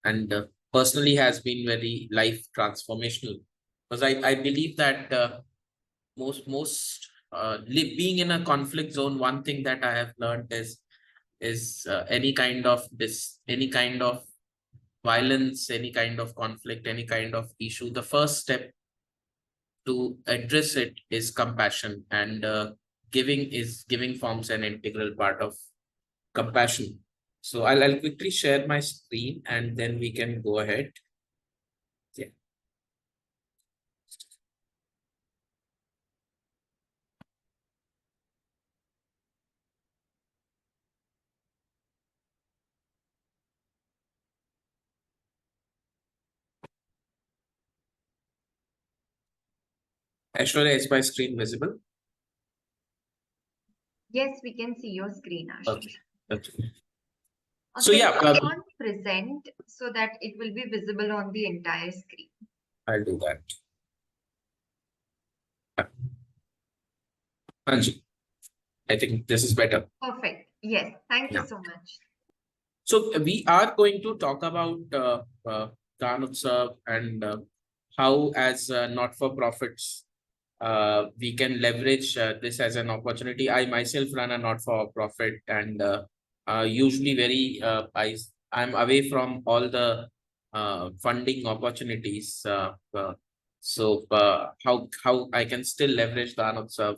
and personally has been very life transformational, because I believe that being in a conflict zone, one thing that I have learned is any kind of violence, any kind of conflict, any kind of issue, the first step to address it is compassion, and giving forms an integral part of compassion. So I'll quickly share my screen and then we can go ahead. Yeah. Aishwarya, is my screen visible? Yes, we can see your screen, Ashish. Okay. So yeah, click on present so that it will be visible on the entire screen. I'll do that. Anji, I think this is better. Perfect. Yes. Thank you so much. So we are going to talk about Daan Utsav and how, as not-for-profits, we can leverage this as an opportunity. I myself run a not-for-profit, and usually I'm away from all the funding opportunities. So how I can still leverage Daan Utsav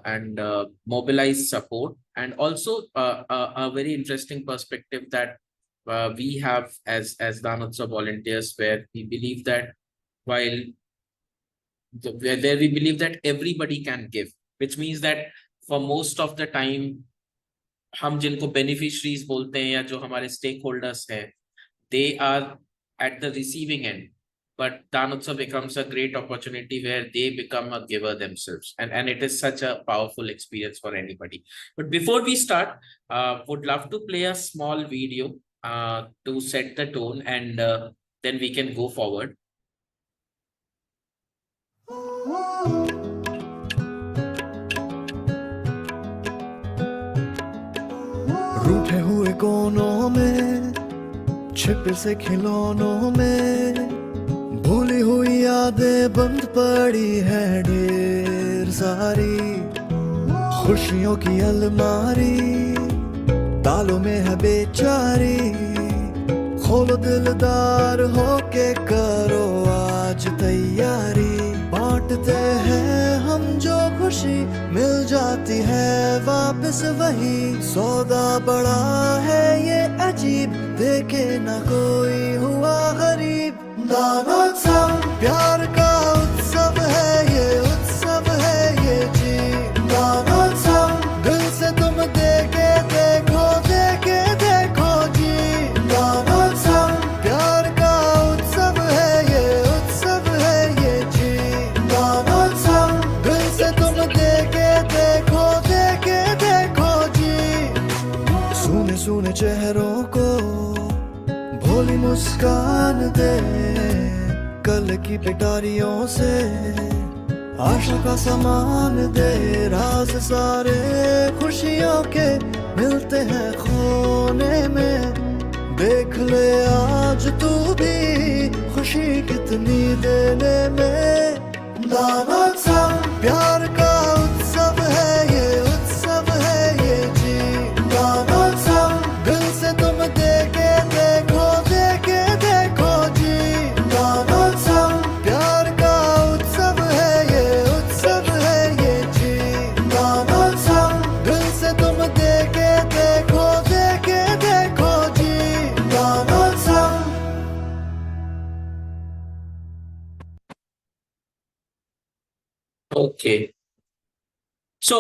and mobilize support, and also a very interesting perspective that we have as Daan Utsav volunteers, where we believe that while where we believe that everybody can give, which means that for most of the time हम जिनको beneficiaries बोलते हैं या जो हमारे stakeholders हैं, they are at the receiving end. But Daan Utsav becomes a great opportunity where they become a giver themselves. And it is such a powerful experience for anybody. But before we start, would love to play a small video to set the tone, and then we can go forward. रूठे हुए कोनों में, छिपे से खिलौनों में, भूली हुई यादें बंद पड़ी है ढेर सारी, खुशियों की अलमारी तालों में है बेचारी, खोलो दिलदार होके करो आज तैयारी, बांटते हैं हम जो खुशी मिल जाती है वापस वही, सौदा बड़ा है ये अजीब देखे ना कोई हुआ गरीब, दान उत्सव प्यार का उत्सव है ये जी, दान उत्सव दिल से तुम देके देखो जी, दान उत्सव प्यार का उत्सव है ये जी, दान उत्सव दिल से तुम देके देखो जी, सुने सुने चेहरों को भोली मुस्कान दे, कल की पिटारियों से आशा का सामान दे, राज सारे खुशियों के मिलते हैं खोने में, देख ले आज तू भी खुशी कितनी देने में, दान उत्सव प्यार का उत्सव है ये जी, दान उत्सव दिल से तुम देके देखो जी, दान उत्सव प्यार का उत्सव है ये जी, दान उत्सव दिल से तुम देके देखो जी, दान उत्सव. Okay. So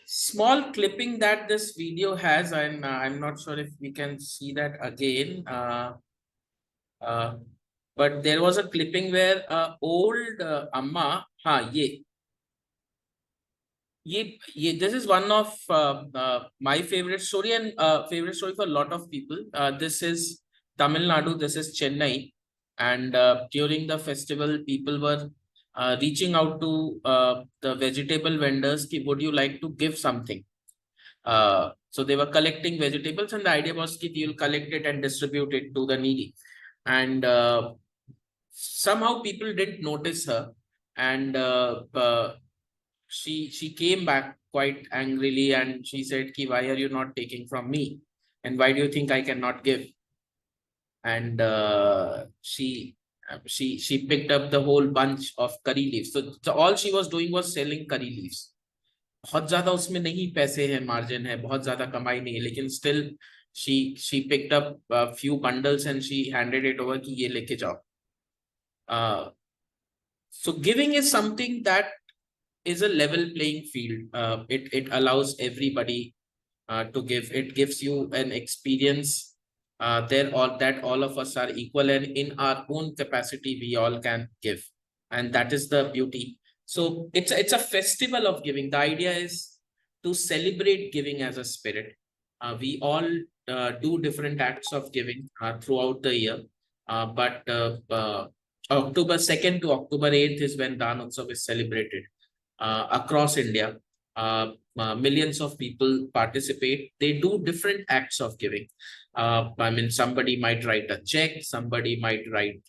small clipping that this video has, and I'm not sure if we can see that again. But there was a clipping where old Amma, this is one of my favorite story, and favorite story for a lot of people. This is Tamil Nadu, this is Chennai, and during the festival, people were reaching out to the vegetable vendors, ki, would you like to give something? So they were collecting vegetables, and the idea was that you'll collect it and distribute it to the needy. And somehow people didn't notice her, and she came back quite angrily, and she said, "Ki, why are you not taking from me? And why do you think I cannot give?" And she picked up the whole bunch of curry leaves. So all she was doing was selling curry leaves. बहुत ज्यादा उसमें नहीं पैसे हैं, margin है, बहुत ज्यादा कमाई नहीं है, लेकिन still she picked up a few bundles and she handed it over कि ये लेके जाओ. So giving is something that is a level playing field. It allows everybody to give. It gives you an experience there, all that all of us are equal, and in our own capacity we all can give, and that is the beauty. So it's a festival of giving. The idea is to celebrate giving as a spirit. We all do different acts of giving throughout the year, but October 2nd to October 8th is when Daan Utsav is celebrated across India. Millions of people participate. They do different acts of giving. I mean, somebody might write a check, somebody might write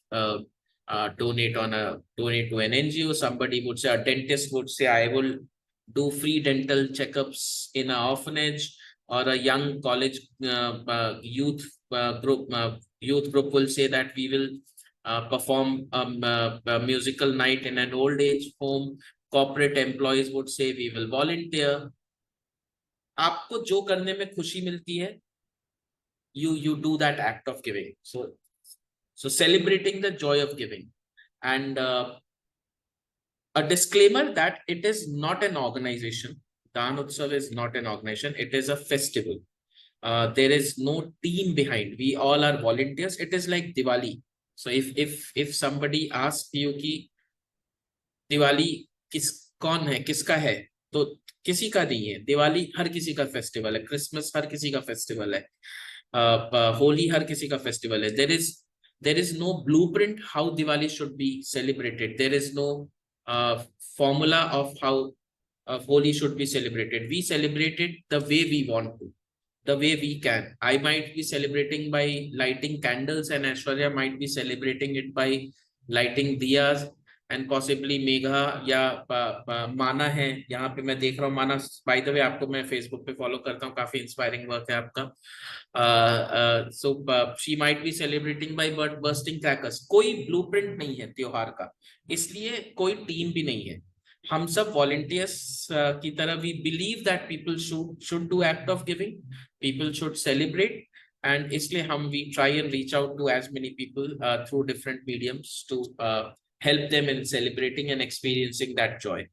donate to an NGO. Somebody would say, a dentist would say, I will do free dental checkups in an orphanage, or a young college youth group will say that we will perform a musical night in an old age home. Corporate employees would say we will volunteer. आपको जो करने में खुशी मिलती है, you do that act of giving. So celebrating the joy of giving. And a disclaimer that it is not an organization. Daan Utsav is not an organization. It is a festival. There is no team behind. We all are volunteers. It is like Diwali. So if somebody asks you कि दिवाली कौन है, किसका है, तो किसी का नहीं है. दिवाली हर किसी का फेस्टिवल है, क्रिसमस हर किसी का फेस्टिवल है, होली हर किसी का फेस्टिवल है. there is no blueprint how Diwali should be celebrated. There is no formula of how Holi should be celebrated. We celebrate it the way we want to, the way we can. I might be celebrating by lighting candles, and Aishwarya might be celebrating it by lighting diyas, and possibly Megha या माना है यहाँ पे. मैं देख रहा हूँ माना, by the way आपको मैं Facebook पे follow करता हूँ, काफी inspiring work है आपका. So she might be celebrating by bursting crackers. कोई blueprint नहीं है त्योहार का, इसलिए कोई team भी नहीं है. हम सब volunteers की तरह. We believe that people should do act of giving, people should celebrate, and इसलिए हम we try and reach out to as many people through different mediums to help them in celebrating and experiencing that joy.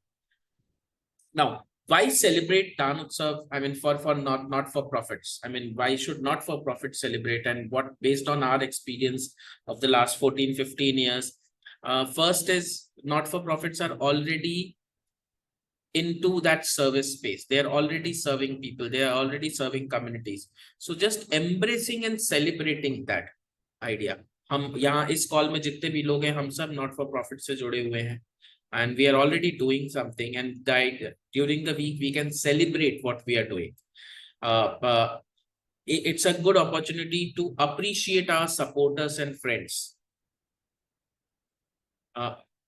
Now, why celebrate Daan Utsav? I mean, for not for profits. I mean, why should not for profits celebrate? And what, based on our experience of the last 14-15 years, first is not for profits are already into that service space. They are already serving people. They are already serving communities. So just embracing and celebrating that idea. हम यहाँ इस call में जितने भी लोग हैं, हम सब नॉट फॉर प्रॉफिट से जुड़े हुए हैं, and we are already doing something, and that during the week we can celebrate what we are doing. It's a good opportunity to appreciate our supporters and friends.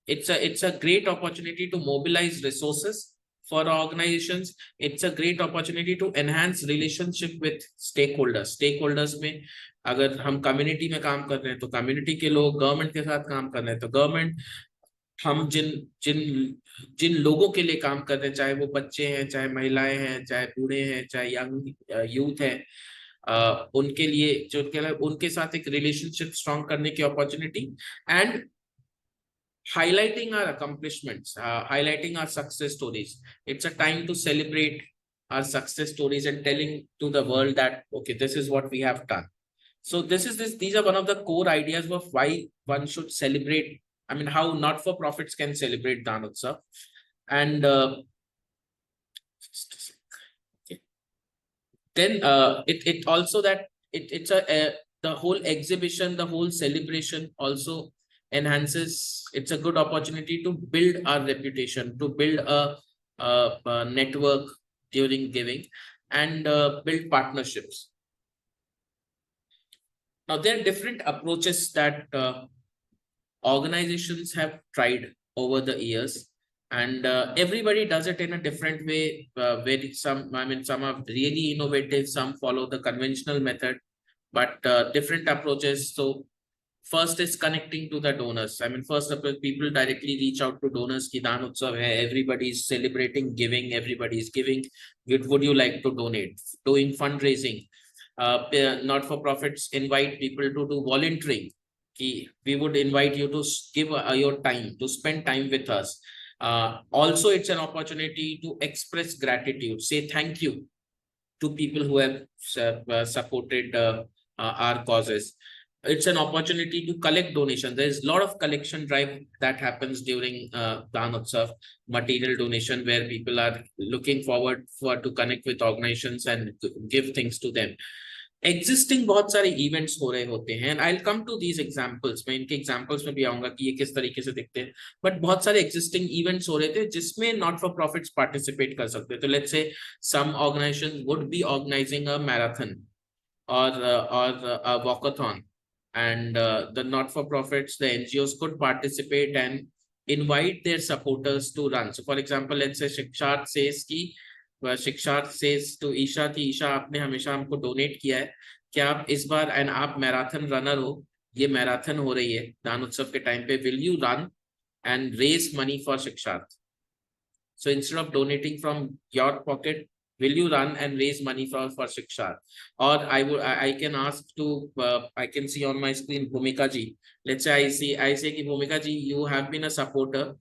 It's a great opportunity to mobilize resources for organizations. It's a great opportunity to enhance relationship with stakeholders में अगर हम community में काम कर रहे हैं तो community के लोग, गवर्नमेंट के साथ काम कर रहे हैं तो गवर्नमेंट, हम जिन लोगों के लिए काम कर रहे हैं, चाहे वो बच्चे हैं, चाहे महिलाएं हैं, चाहे बूढ़े हैं, चाहे यंग यूथ है, उनके लिए जो उनके साथ एक रिलेशनशिप स्ट्रॉन्ग करने की opportunity, and highlighting our accomplishments, highlighting our success stories. It's a time to celebrate our success stories and telling to the world that, okay, this is what we have done. So these are one of the core ideas of why one should celebrate. I mean, how not-for-profits can celebrate Daan Utsav. And then it also that it's the whole exhibition, the whole celebration also enhances. It's a good opportunity to build our reputation, to build a network during giving. and build partnerships. Now, there are different approaches that organizations have tried over the years, and everybody does it in a different way. Where some are really innovative, some follow the conventional method, but different approaches. So first is connecting to the donors. First of all, people directly reach out to donors. Ki Daan Utsav hai, everybody is celebrating giving, everybody is giving. Would you like to donate? Doing fundraising. Not-for-profits invite people to do volunteering. We would invite you to give your time, to spend time with us. Also, it's an opportunity to express gratitude, say thank you to people who have supported our causes. It's an opportunity to collect donation. There's a lot of collection drive that happens during Daan Utsav, material donation, where people are looking forward to connect with organizations and give things to them. Existing बहुत सारे events हो रहे होते हैं, and I will come to these examples. मैं इनके examples में भी आऊंगा कि ये किस तरीके से दिखते हैं. बट बहुत सारे एग्जिस्टिंग इवेंट्स हो रहे थे जिसमें नॉट फॉर प्रॉफिट्स पार्टिसिपेट कर सकते हैं. तो let's say some organisations would be organising a marathon or a walkathon, and the not for profits, the NGOs could participate and invite their supporters to run. So for example, let's say शिक्षार्थ says कि शिक्षार्थ says to Isha कि ईशा, आपने हमेशा हमको donate किया है, क्या आप इस बार, एंड आप मैराथन रनर हो, ये मैराथन हो रही है दान उत्सव के टाइम पे, will you run and raise money for Shiksharth? So instead of donating from your pocket, will you run and raise money for Shiksharth? Or I can ask to I can see on my screen Bhumika ji. Let's say I say ki Bhumika ji, you have been a supporter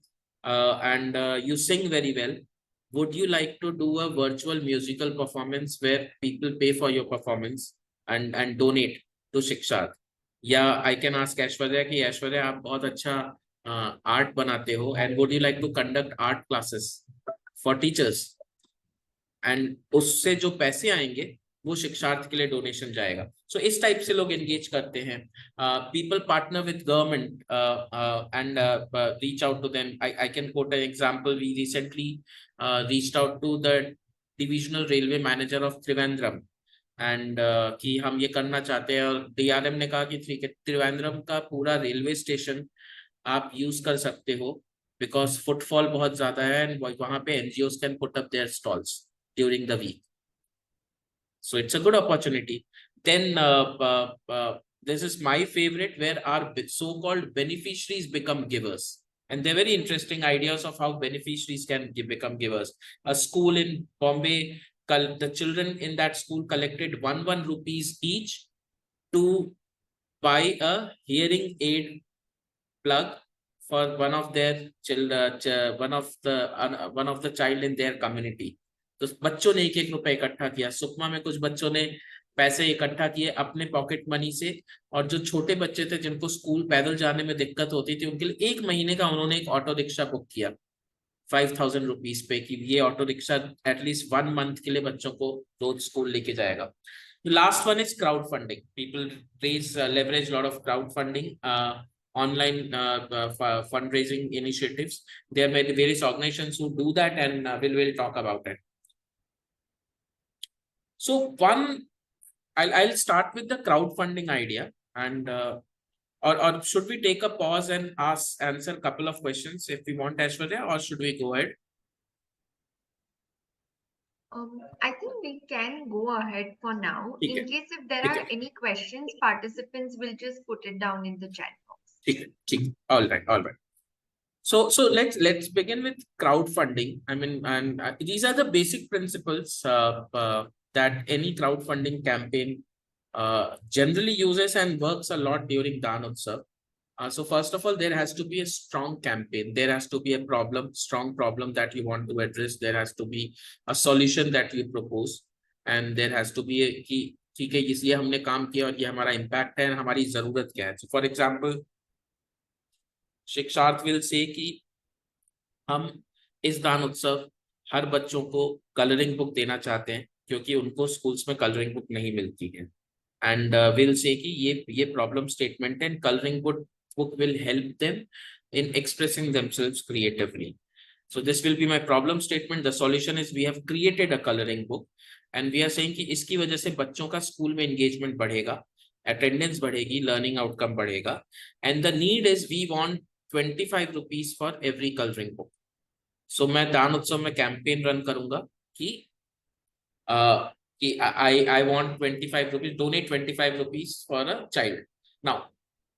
and you sing very well. Would you like to do a virtual musical performance where people pay for your performance and donate to Shiksharth? या I can ask Aishwarya कि Aishwarya, आप बहुत अच्छा art बनाते हो, and would you like to conduct art classes for teachers? And उससे जो पैसे आएंगे वो शिक्षार्थ के लिए डोनेशन जाएगा. सो इस टाइप से लोग एंगेज करते हैं. People partner with government and reach out to them. I can quote an example. We recently reached out to the divisional railway manager of Trivandrum, and कि हम ये करना चाहते हैं, और डीआरएम ने कहा कि ठीक है, त्रिवेंद्रम का पूरा रेलवे स्टेशन आप यूज कर सकते हो बिकॉज फुटफॉल बहुत ज्यादा है, एंड वहां पे NGOs can put up their stalls during the week. So it's a good opportunity. Then this is my favorite, where our so-called beneficiaries become givers. And they're very interesting ideas of how beneficiaries can become givers. A school in Bombay, the children in that school collected 1 rupees each to buy a hearing aid plug for one of their children, one of the child in their community. तो बच्चों ने 1-1 रुपए इकट्ठा किया. सुकमा में कुछ बच्चों ने पैसे इकट्ठा किए अपने पॉकेट मनी से, और जो छोटे बच्चे थे जिनको स्कूल पैदल जाने में दिक्कत होती थी, उनके लिए 1 महीने का उन्होंने एक ऑटो रिक्शा बुक किया 5000 रुपीज पे, कि ये ऑटो रिक्शा एटलीस्ट 1 मंथ के लिए बच्चों को रोज स्कूल लेके जाएगा. Last one is crowd funding. People leverage lot of crowd funding, online fundraising initiatives. There are various organizations who do that, and we'll talk about it. So I'll start with the crowdfunding idea, and or should we take a pause and answer a couple of questions if we want, Aishwarya, or should we go ahead? I think we can go ahead for now. In case if there are any questions, participants will just put it down in the chat box. All right. So let's begin with crowdfunding. And these are the basic principles that any crowdfunding campaign generally uses and works a lot during Daan Utsav. So first of all, there has to be a strong campaign. There has to be a strong problem that you want to address. There has to be a solution that you propose, and there has to be कि ठीक है, इसलिए हमने काम किया और ये हमारा इम्पैक्ट है, हमारी जरूरत क्या है. So for example, शिक्षार्थ will say कि हम इस दान उत्सव हर बच्चों को कलरिंग बुक देना चाहते हैं क्योंकि उनको स्कूल्स में कलरिंग बुक नहीं मिलती है, एंड विल से कि ये प्रॉब्लम स्टेटमेंट है, colouring book will help them in expressing themselves creatively. So this will be my problem statement. The solution is we have created a coloring book and we are saying कि इसकी वजह से बच्चों का school में engagement बढ़ेगा, attendance बढ़ेगी, learning outcome बढ़ेगा, and the need is we want 25 rupees for every coloring book. So मैं दान उत्सव में campaign run करूंगा कि I want 25 rupees, donate 25 rupees for a child. Now,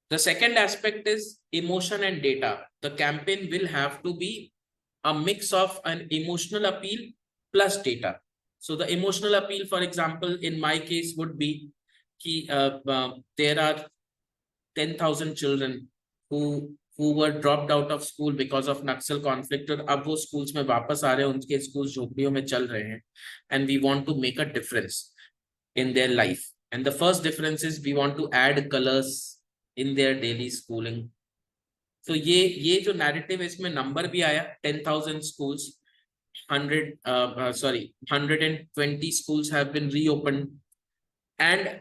the second aspect is emotion and data. The campaign will have to be a mix of an emotional appeal plus data. So the emotional appeal, for example, in my case would be there are 10,000 children who were dropped out of school because of Naxal conflict और अब वो schools में वापस आ रहे हैं, उनके schools झोपड़ियों में चल रहे हैं, and we want to make a difference in their life. And the first difference is we want to add colors in their daily schooling. So ये जो narrative है इसमें number भी आया 10,000 schools, 120 schools have been reopened, and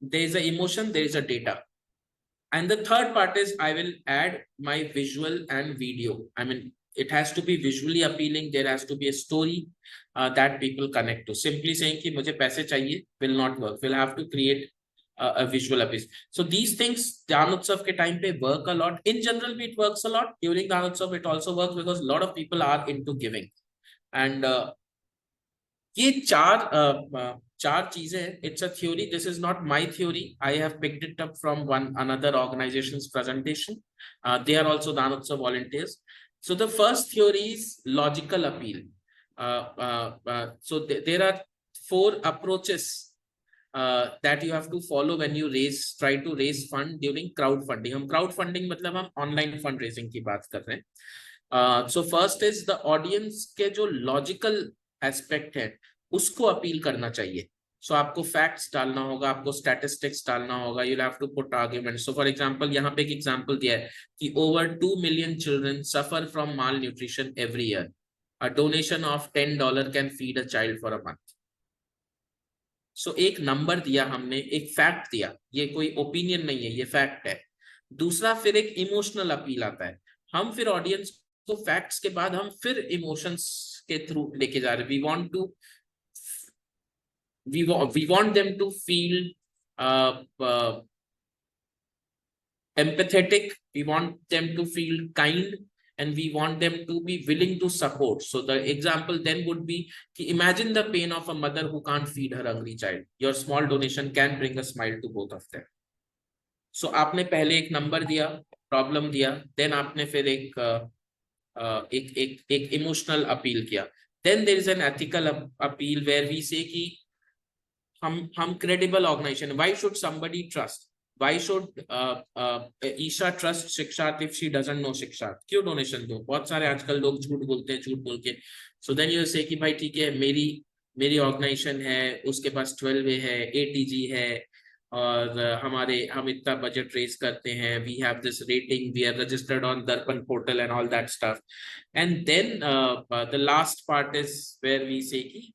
there is a emotion, there is a data. And the third part is I will add my visual and video. I mean, it has to be visually appealing. There has to be a story that people connect to. Simply saying कि मुझे पैसे चाहिए will not work. We'll have to create a visual appeal. So these things Daan Utsav के time पे work a lot. In general, it works a lot. During Daan Utsav, it also works because a lot of people are into giving. And ये चार चीजें हैं. It's a theory. This is not my theory. I have picked it up from another organization's presentation. They are also Daan Utsav volunteers. So the first theory is logical appeal. So there are 4 approaches that you have to follow when you try to raise fund during crowdfunding. हम crowdfunding मतलब हम online fundraising की बात कर रहे हैं. So first is the audience के जो logical aspect है उसको अपील करना चाहिए. So आपको facts डालना होगा, आपको statistics डालना होगा. You'll have to put arguments. So for example, यहाँ पे एक example दिया है कि over 2 million children suffer from malnutrition every year. A donation of $10 can feed a child for a month. So एक number दिया हमने, एक fact दिया. ये कोई opinion नहीं है, ये fact है. दूसरा फिर एक emotional appeal आता है. हम फिर audience को facts के बाद हम फिर emotions के through लेके जा रहे. We want them to feel empathetic. We want them to feel kind, and we want them to be willing to support. So the example then would be, imagine the pain of a mother who can't feed her hungry child. Your small donation can bring a smile to both of them. So आपने पहले एक number दिया, problem दिया, then आपने फिर एक emotional appeal किया. Then there is an ethical appeal where we say कि हम credible organization. Why should somebody trust? Why should Isha trust Shikshat if she doesn't know Shikshat? क्यों donation दो? बहुत सारे आजकल लोग झूठ बोलते हैं, झूठ बोल के. So then you say कि भाई ठीक है, मेरी organization है, उसके पास 12A है, ATG है, और हम इतना budget raise करते हैं, we have this rating, we are registered on Darpan portal and all that stuff. And then the last part is where we say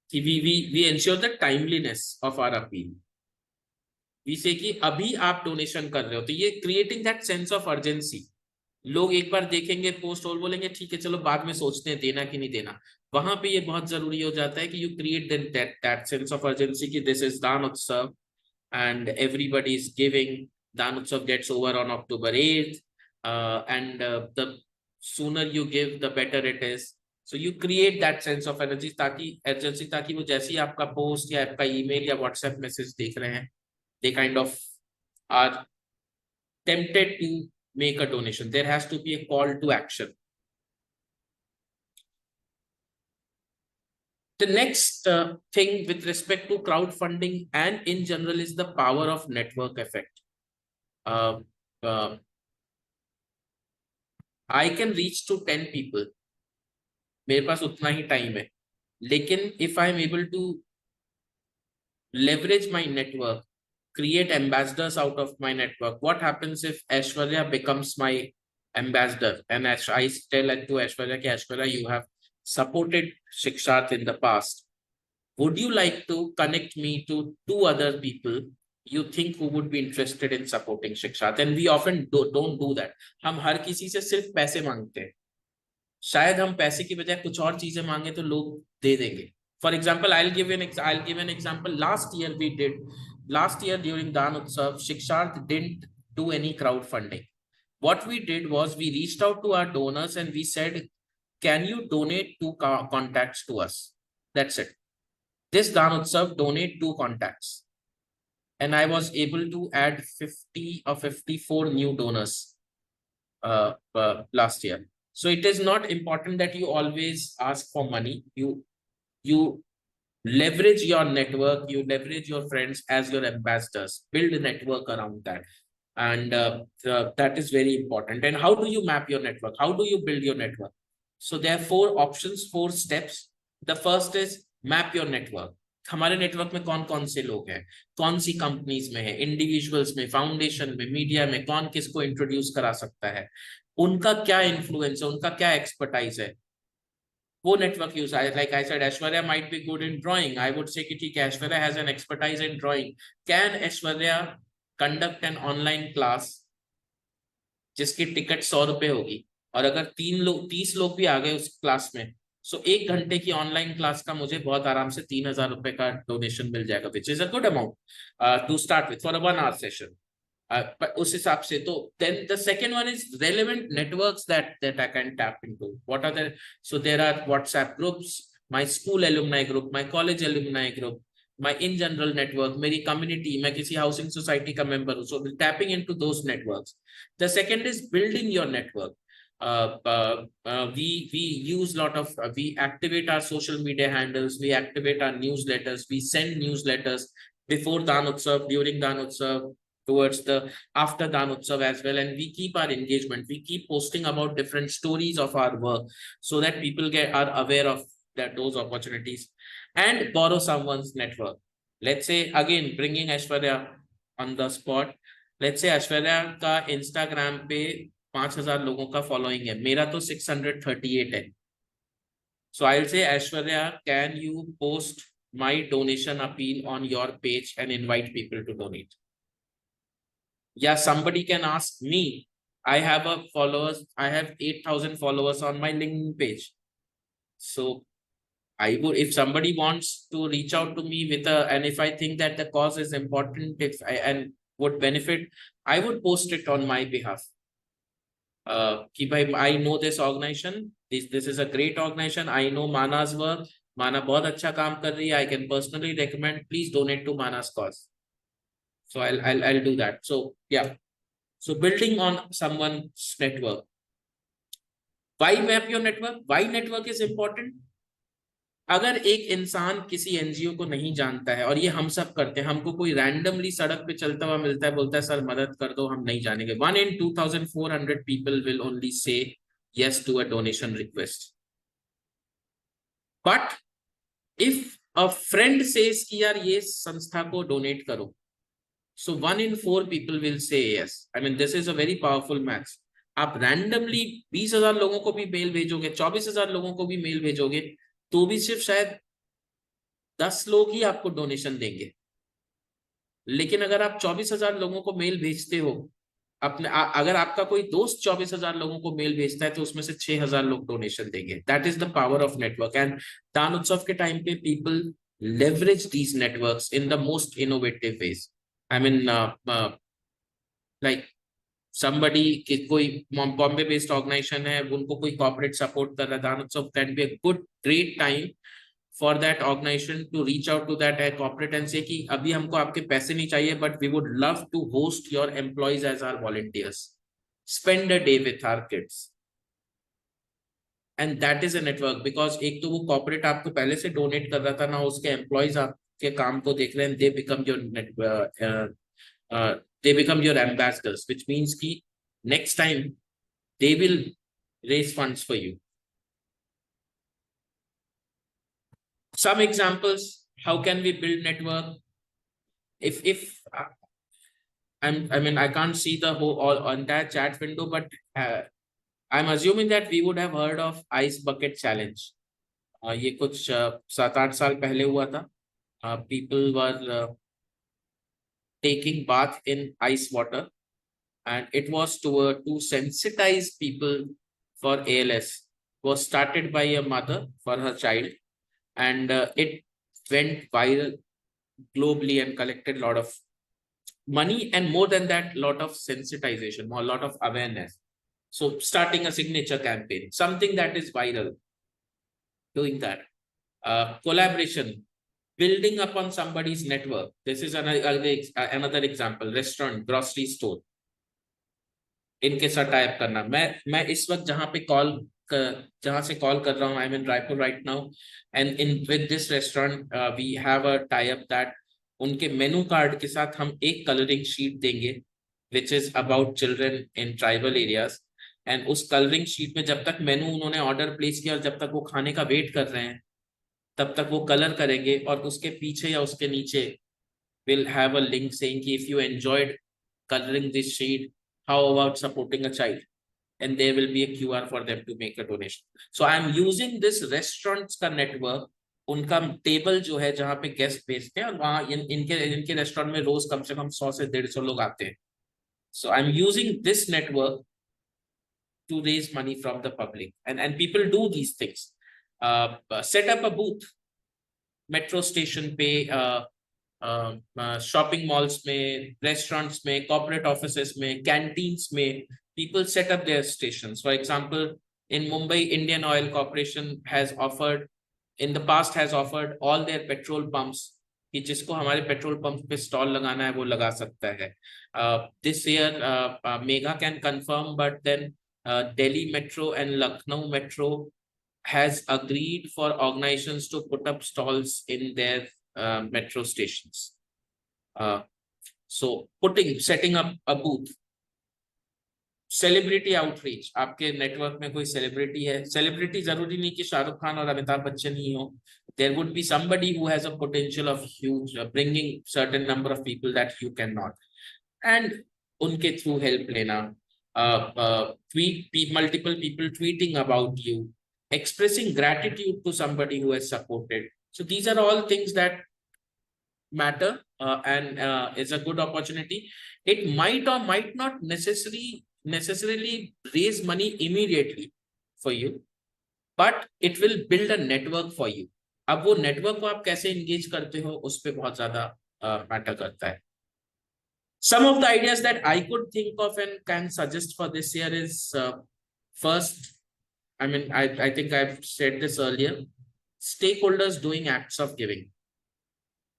कि we ensure the timeliness of our appeal. We say कि अभी आप donation कर रहे हो, तो ये creating that sense of urgency. लोग एक बार देखेंगे पोस्ट और बोलेंगे ठीक है चलो बाद में सोचते हैं देना कि नहीं देना. वहां पे ये बहुत जरूरी हो जाता है कि you create that sense of urgency कि this is Daan Utsav and everybody is giving. Daan Utsav gets over on October 8th, and the sooner you give, the better it is. So you create that sense of energy ताकि वो जैसे ही आपका post या आपका email या WhatsApp message देख रहे हैं, they kind of are tempted to make a donation. There has to be a call to action. The next thing with respect to crowdfunding and in general is the power of network effect. I can reach to 10 people. मेरे पास उतना ही time है, लेकिन if I am able to leverage my network, create ambassadors out of my network. What happens if Aishwarya becomes my ambassador and I tell to Aishwarya कि Aishwarya, you have supported Shikshat in the past. Would you like to connect me to 2 other people you think who would be interested in supporting शिक्षा, then we often don't do that. हम हर किसी से सिर्फ पैसे मांगते हैं. शायद हम पैसे की बजाय कुछ और चीजें मांगे तो लोग दे देंगे. For example, I'll give an example. Last year during Daan Utsav, Shikshart didn't do any crowdfunding. What we did was we reached out to our donors and we said, can you donate 2 contacts to us? That's it. This Daan Utsav donate 2 contacts. And I was able to add 50 or 54 new donors last year. So it is not important that you always ask for money. You leverage your network, you leverage your friends as your ambassadors, build a network around that. And that is very important. And how do you map your network? How do you build your network? So there are 4 options, 4 steps. The first is map your network. हमारे network में कौन कौन से लोग हैं, कौन सी companies में है, इंडिविजुअल्स में, फाउंडेशन में, मीडिया में, कौन किसको इंट्रोड्यूस करा सकता है, उनका क्या इन्फ्लुएंस है, उनका क्या एक्सपर्टाइज है, वो network use. Like I said Aishwarya might be good in drawing. I would say कि ठीक है, Aishwarya has an expertise in drawing. Can Aishwarya conduct an online class जिसकी टिकट 100 रुपए होगी, और अगर 30 लोग भी आ गए उस क्लास में, सो 1 घंटे की ऑनलाइन क्लास का मुझे बहुत आराम से 3000 रुपए का डोनेशन मिल जाएगा, which is a good amount to start with for a 1 hour session. उस हिसाब से तो then the second one is relevant networks that I can tap into. What are there? So there are WhatsApp groups, my school alumni group, my college alumni group, my in general network, मेरी community, मैं किसी housing society का member हूँ, so tapping into those networks. The second is building your network. We use we activate our social media handles, we activate our newsletters, we send newsletters before Daan Utsav, during Daan Utsav, towards the after Daan Utsav as well, and we keep our engagement. We keep posting about different stories of our work so that people are aware of those opportunities, and borrow someone's network. Let's say again bringing Aishwarya on the spot. Let's say Aishwarya का Instagram पे 5000 लोगों का following है, मेरा तो 638 है. So I'll say Aishwarya, can you post my donation appeal on your page and invite people to donate? Yeah, somebody can ask me. I have 8,000 followers on my LinkedIn page. So I would, if somebody wants to reach out to me and if I think that the cause is important, and would benefit, I would post it on my behalf. I know this organization. This is a great organization. I know Mana's work. Mana बहुत अच्छा काम कर रही है. I can personally recommend. Please donate to Mana's cause. So I'll do that. So yeah. So building on someone's network. Why map your network? Why network is important? अगर एक इंसान किसी एनजीओ को नहीं जानता है, और ये हम सब करते हैं, हमको कोई रैंडमली सड़क पे चलता हुआ मिलता है, बोलता है सर मदद कर दो, हम नहीं जानेंगे. 1 in 2400 people will only say yes to a donation request. But if a friend says कि यार ये संस्था को डोनेट करो, so 1 in 4 people will say yes. I mean, this is a very powerful math. आप रैंडमली 20,000 लोगों को भी मेल भेजोगे, 24,000 लोगों को भी मेल भेजोगे, तो भी सिर्फ शायद 10 लोग ही आपको डोनेशन देंगे. लेकिन अगर आप 24,000 लोगों को मेल भेजते हो, अगर आपका कोई दोस्त 24,000 लोगों को मेल भेजता है, तो उसमें से 6,000 लोग डोनेशन देंगे. That is the power of network. And दान उत्सव के टाइम पे people leverage these networks in the most innovative veg. I mean, like somebody, कोई बॉम्बे बेस्ड ऑर्गेनाइजेशन है, उनको कोई कॉर्पोरेट सपोर्ट कर रहा है, Daan Utsav can be a good great time for that organisation to reach out to that corporate and say कि अभी हमको आपके पैसे नहीं चाहिए, but we would love to host your employees as our volunteers, spend a day with our kids. And that is a network, because एक तो वो कॉर्पोरेट आपको पहले से डोनेट कर रहा था ना, उसके एम्प्लॉइज के काम को देख रहे हैं, they become your ambassadors, which means कि next time they will raise funds for you. Some examples, how can we build network? If I mean, I can't see the whole entire chat window, but I'm assuming that we would have heard of ice bucket challenge. ये कुछ 7-8 साल पहले हुआ था. People were taking bath in ice water, and it was to sensitize people for ALS. Was started by a mother for her child, and it went viral globally and collected a lot of money, and more than that, lot of sensitization, a lot of awareness. So starting a signature campaign, something that is viral, doing that. Collaboration, building upon somebody's network. This is another example. Restaurant, grocery store, इनके साथ type करना. मैं इस वक्त जहां से call कर रहा हूं, I am in Raipur right now, and in with this restaurant we have a tie up that उनके मेनू कार्ड के साथ हम एक कलरिंग शीट देंगे which is about children in tribal areas. And उस कलरिंग शीट में जब तक मेनू उन्होंने ऑर्डर प्लेस किया और जब तक वो खाने का वेट कर रहे हैं, तब तक वो कलर करेंगे, और उसके पीछे या उसके नीचे will have a link saying कि if you enjoyed coloring this sheet, how about supporting a child? And there will be a QR for them to make a donation. So I'm using this restaurants का network, उनका table जो है जहाँ पे guest भेजते हैं, और वहाँ इनके रेस्टोरेंट में रोज कम से कम 100 से 150 लोग आते हैं. So I'm using this network to raise money from the public, and people do these things. Set up a booth, metro station पे, शॉपिंग मॉल्स में, रेस्टोरेंट्स में, कॉर्पोरेट ऑफिसेस में, कैंटीन्स में, people set up their stations. For example, in Mumbai, Indian Oil Corporation has offered, in the past has offered all their petrol pumps कि जिसको हमारे petrol pump पे stall लगाना है वो लगा सकता है. This year, Megha can confirm, but then Delhi Metro and Lucknow Metro has agreed for organizations to put up stalls in their metro stations. So setting up a booth. Celebrity outreach, आपके network में कोई celebrity है, celebrity जरूरी नहीं कि शाहरुख खान और अमिताभ बच्चन ही हो. There would be somebody who has a potential of huge bringing certain number of people that you cannot, and उनके थ्रू हेल्प लेना. Multiple people tweeting about you, expressing gratitude to somebody who has supported. So these are all things that matter, and is a good opportunity. It might or might not necessarily raise money immediately for you, but it will build a network for you. अब वो network को आप कैसे engage करते हो उस पर बहुत ज्यादा मैटर करता है. Some of the ideas that I could think of and can suggest for this year is, first, I mean, I think I've said this earlier, stakeholders doing acts of giving.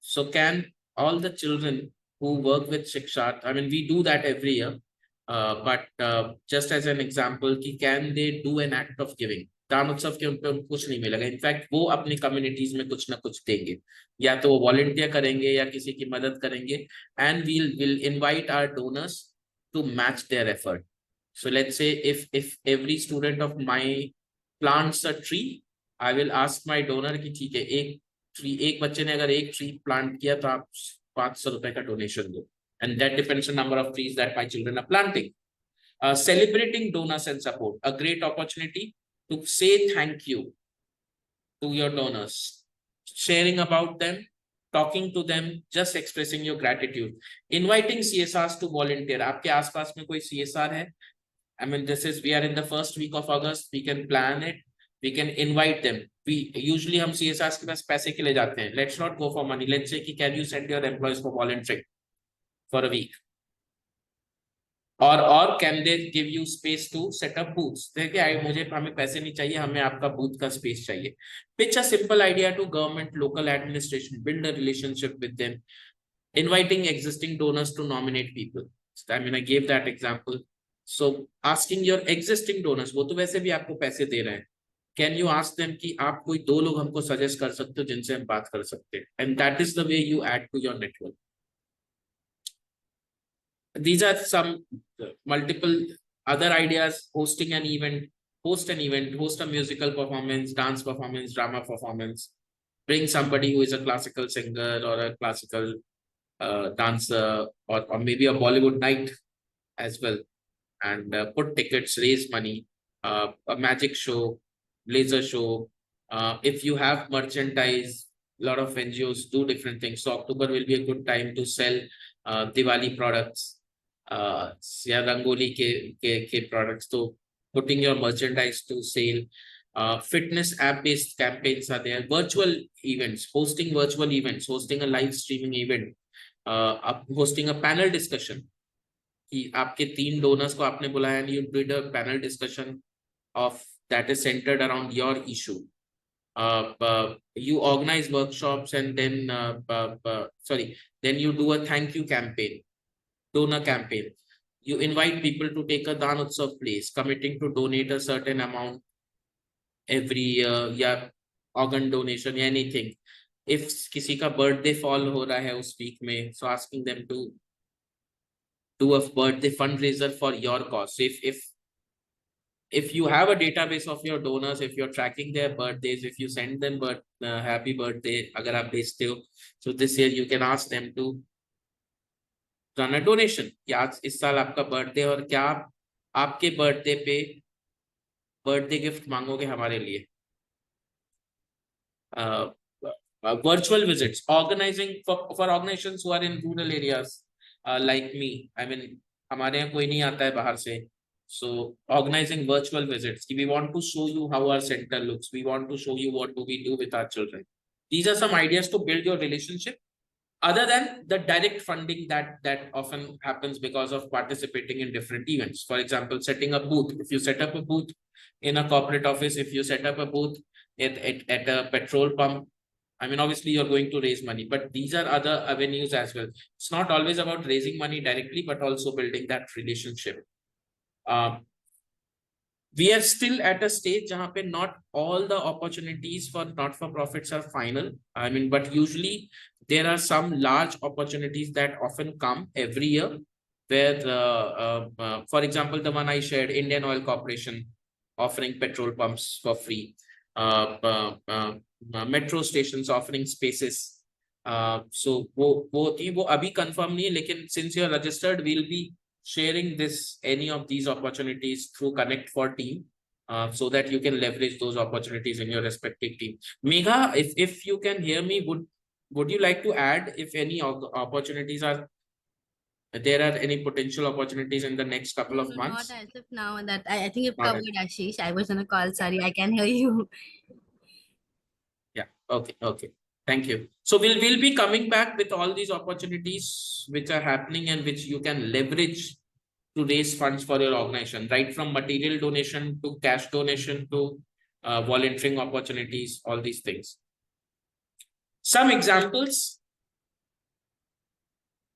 So can all the children who work with Shikshat, I mean, we do that every year, but just as an example, can they do an act of giving? दान उत्सव के उनको कुछ नहीं मिलेगा. In fact वो अपनी communities में कुछ ना कुछ देंगे, या तो वो वॉलंटियर करेंगे या किसी की मदद करेंगे, and we'll invite our donors to match their effort. So let's say if every student of my plants a tree, I will ask my donor कि ठीक है, एक बच्चे ने अगर एक ट्री प्लांट किया तो आप 500 रुपए का डोनेशन दो, and that depends on number of trees that my children are planting. Celebrating donors and support, a great opportunity to say thank you to your donors, sharing about them, talking to them, just expressing your gratitude. Inviting CSRs to volunteer. आपके आसपास में कोई CSR है? I mean, we are in the first week of August. We can plan it. We can invite them. We usually हम CSRs के पास पैसे के लिए जाते हैं. Let's not go for money. Let's say कि can you send your employees for volunteering for a week? और can they give you space to set up booths? देखिए, हमें पैसे नहीं चाहिए, हमें आपका बूथ का स्पेस चाहिए. Pitch a simple idea to government, local administration, build a relationship with them. Inviting existing donors to nominate people. I mean, I gave that example. So asking your existing donors, वो तो वैसे भी आपको पैसे दे रहे हैं, can you ask them कि आप कोई 2 लोग हमको सजेस्ट कर सकते हो जिनसे हम बात कर सकते हैं, and that is the way you add to your network. These are some multiple other ideas. Hosting an event, host a musical performance, dance performance, drama performance. Bring somebody who is a classical singer or a classical dancer, or maybe a Bollywood night as well, and put tickets, raise money. A magic show, laser show. If you have merchandise, a lot of NGOs do different things. So October will be a good time to sell Diwali products, या रंगोली के products, तो putting your merchandise to sale. Fitness app based campaigns are there. Virtual events, hosting virtual events, hosting a live streaming event, hosting a panel discussion. कि आपके 3 donors को आपने बुलाया and you did a panel discussion of that is centered around your issue. You organize workshops and then then you do a thank you campaign, donor campaign. You invite people to take a Daan Utsav place, committing to donate a certain amount every year, या organ donation या anything. If किसी का birthday fall हो रहा है उस week में, so asking them to do a birthday fundraiser for your cause. So if you have a database of your donors, if you're tracking their birthdays, if you send them happy birthday, अगर आप भेजते हो, so this year you can ask them to run a donation. कि आज इस साल आपका birthday और क्या आप आपके birthday पे birthday gift मांगोगे हमारे लिए. Virtual visits, organizing for organizations who are in rural areas, like me. I mean, हमारे यहाँ कोई नहीं आता है बाहर से. So organizing virtual visits. We want to show you how our center looks. We want to show you what do we do with our children. These are some ideas to build your relationship, other than the direct funding that often happens because of participating in different events. For example, setting a booth. If you set up a booth in a corporate office, if you set up a booth at a petrol pump, I mean, obviously you're going to raise money, but these are other avenues as well. It's not always about raising money directly, but also building that relationship. We are still at a stage जहाँ पे not all the opportunities for not-for-profits are final. I mean, but usually there are some large opportunities that often come every year where, for example, the one I shared, Indian Oil Corporation offering petrol pumps for free, metro stations offering spaces. So वो अभी confirm नहीं है, लेकिन since you are registered, we'll be sharing any of these opportunities through ConnectFor team, so that you can leverage those opportunities in your respective team. Megha, if you can hear me, would you like to add if any opportunities are there, are any potential opportunities in the next couple of months? Not as of now. That I think you've covered, Ashish. I was on a call. Sorry, I can hear you. Yeah. Okay. Thank you. So we'll be coming back with all these opportunities which are happening and which you can leverage to raise funds for your organization, right from material donation to cash donation to volunteering opportunities, all these things. Some examples.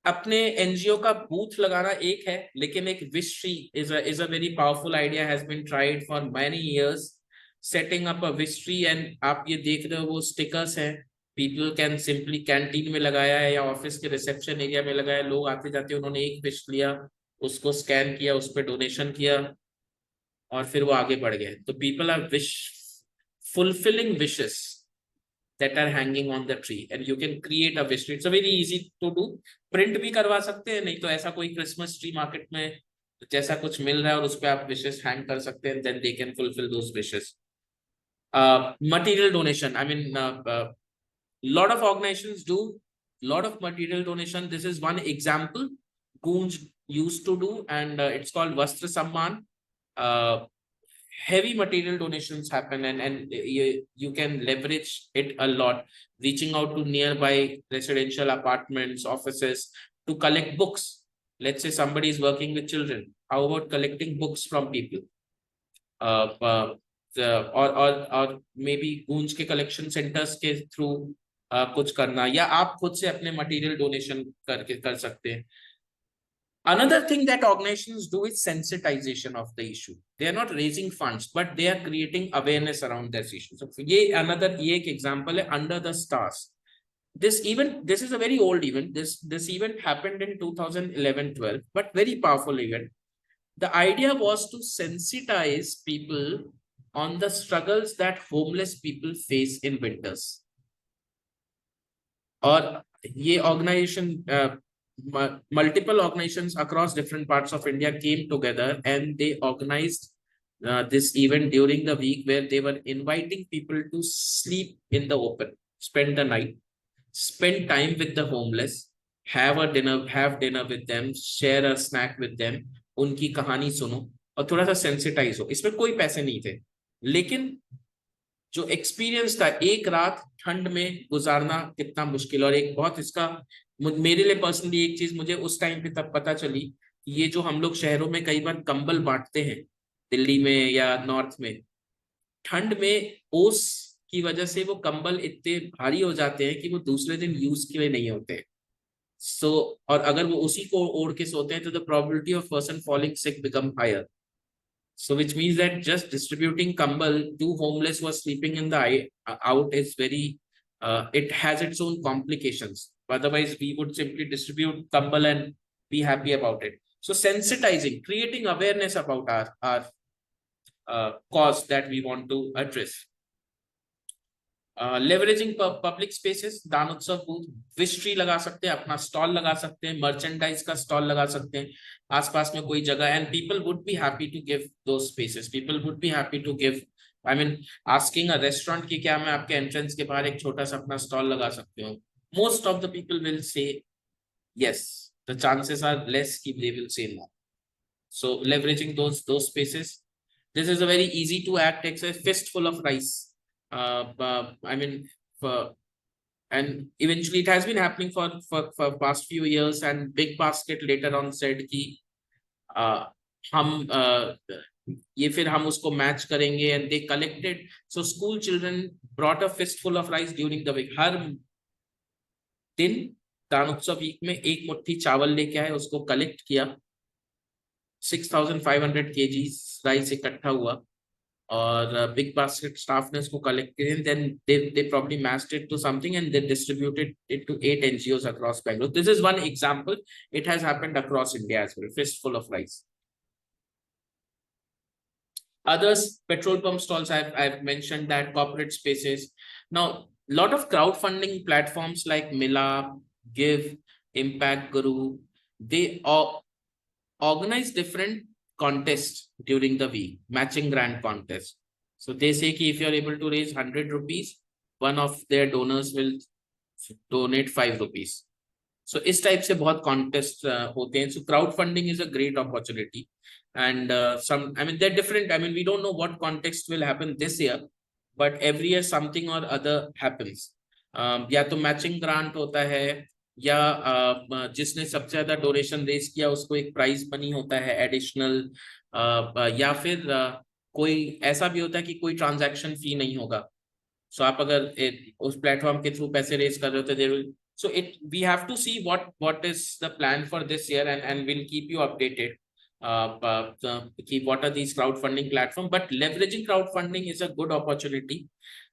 अपने NGO का booth लगाना एक है, लेकिन एक wish tree is a very powerful idea, has been tried for many years. Setting up a wish tree, and आप ये देख रहे हो वो stickers हैं. People can simply canteen में लगाया है या office के reception area में लगाया, लोग आते जाते उन्होंने एक wish लिया, उसको scan किया, उस पे donation किया और फिर वो आगे बढ़ गए. तो people are fulfilling wishes that are hanging on the tree, and you can create a wish tree. It's a very easy to do. Print भी करवा सकते हैं, नहीं तो ऐसा कोई Christmas tree market में जैसा कुछ मिल रहा है और उस पे आप wishes hang कर सकते हैं, then they can fulfill those wishes. Material donation. I mean, lot of organizations do lot of material donation. This is one example Goonj used to do, and it's called Vastra Samman. Heavy material donations happen, and you can leverage it a lot, reaching out to nearby residential apartments, offices to collect books. Let's say somebody is working with children. How about collecting books from people? Or maybe Goonj के collection centers के through कुछ करना, या आप खुद से अपने material donation करके कर सकते हैं. Another thing that organizations do is sensitization of the issue. They are not raising funds, but they are creating awareness around this issue. So ये एक example है, Under the Stars. This is a very old event. This event happened in 2011-12, but very powerful event. The idea was to sensitize people on the struggles that homeless people face in winters. और ये organization multiple organizations across different parts of India came together, and they organized this event during the week where they were inviting people to sleep in the open, spend the night, spend time with the homeless, have dinner with them, share a snack with them, उनकी कहानी सुनो और थोड़ा सा sensitize हो। इसमें कोई पैसे नहीं थे, लेकिन जो एक्सपीरियंस था एक रात ठंड में गुजारना कितना मुश्किल, और एक बहुत इसका मेरे लिए पर्सनली एक चीज मुझे उस टाइम पे तब पता चली, ये जो हम लोग शहरों में कई बार कंबल बांटते हैं दिल्ली में या नॉर्थ में, ठंड में ओस की वजह से वो कंबल इतने भारी हो जाते हैं कि वो दूसरे दिन यूज के लिए नहीं होते। सो और अगर वो उसी को ओढ़ के सोते हैं तो the probability of person falling sick become higher. So which means that just distributing kambal to homeless who are sleeping in the out is very, it has its own complications. Otherwise, we would simply distribute kambal and be happy about it. So sensitizing, creating awareness about our cause that we want to address. Leveraging public spaces, दान उत्सव booth, wish tree लगा सकते हैं, अपना stall लगा सकते हैं, merchandise का स्टॉल लगा सकते हैं आसपास में कोई जगह, and people would be happy to give those spaces, people would be happy to give, I mean asking a restaurant की क्या मैं आपके एंट्रेंस के बाहर एक छोटा सा अपना स्टॉल लगा सकती हूँ, most of the people will say yes, the chances are less कि they will say no. So leveraging those spaces, this is a very easy to act exercise, fistful of rice. I mean, and eventually it has been happening for past few years, and Big Basket later on said कि हम ये फिर हम उसको match करेंगे, and they collected, so school children brought a fistful of rice during the week. हर दिन दान उत्सव वीक में एक मुट्ठी चावल लेके आए, उसको कलेक्ट किया, 6,500 kgs राइस इकट्ठा हुआ, और बिग बास्केट स्टाफ ने उसको कलेक्ट किया, then they probably matched it to something and they distributed it to 8 NGOs across Bangalore. This is one example. It has happened across India as well. Fistful of rice. Others, petrol pump stalls, I've mentioned that, corporate spaces. Now, a lot of crowdfunding platforms like Mila, Give, Impact Guru, they organize different contests during the week, matching grant contest. So they say कि if you are able to raise 100 rupees, one of their donors will donate 5 rupees. So इस type से बहुत contest होते हैं. So crowdfunding is a great opportunity, and I mean they're different. I mean we don't know what context will happen this year, but every year something or other happens. या तो matching grant होता है, या जिसने सबसे ज्यादा donation raise किया उसको एक प्राइज मनी होता है एडिशनल, या फिर कोई ऐसा भी होता है कि कोई ट्रांजैक्शन फी नहीं होगा. सो आप अगर उस प्लेटफॉर्म के थ्रू पैसे रेज कर रहे हो तो there will, so it we have to see what is the plan for this year, and will keep you updated कि what are these crowdfunding platform. But leveraging crowdfunding is a good opportunity